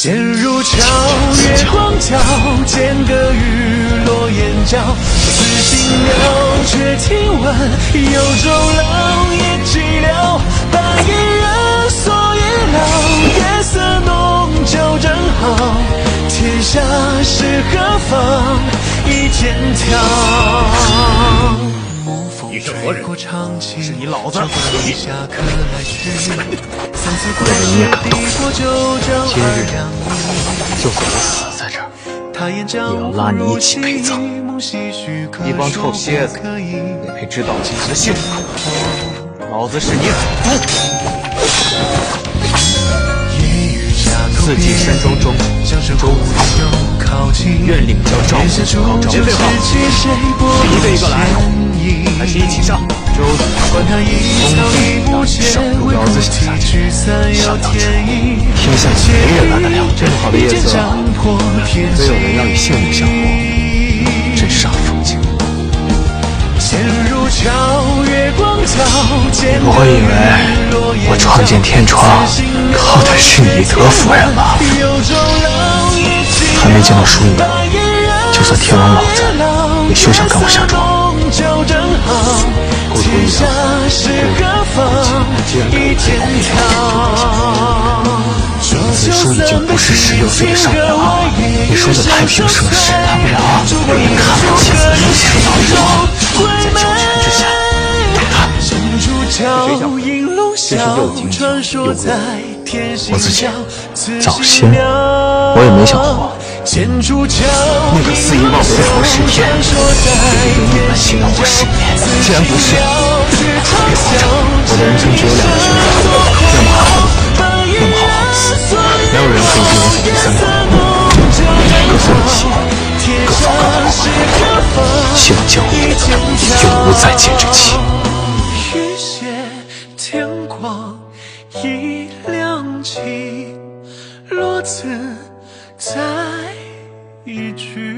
陷入桥，月光皎，间隔雨落眼角。似新鸟，却听闻有种冷也寂寥。白衣人所以老，夜色浓就正好。天下是何方？一天条。你是何人？是你老子！下课来去，三次归你也敢动手，今日就算我死在这儿，也要拉你一起陪葬。一帮臭蝎子，也配知道自己的姓？老子是你祖宗！四季山庄庄主周子愿领教赵武去考招。别废话，一个一个来，还是一起上？周子风风大雨上，老子想下去，想要出，天下没人拦得了。这么好的夜色，非有人让你幸福享福，真煞风景。你不会以为我创建天窗靠的是你德夫人吧？还没见到输赢，就算天王老子也休想跟我下庄。故土一凉，既然此书已经不是16岁的少年了。你说的太平盛世，大不了有人看不起自己是老弱，在九泉之下等他。这是右京右路，我自己早先我也没想过，那个肆意妄为的佛世天，会因你们信让我10年。既然不是，别慌张，我的人生只有2个选择，要么好好活，要么好好的死。没有人可以给我走第3条路，各分一起，各走各的路。希望江湖永无再见之期。天光已亮起，落字在一句。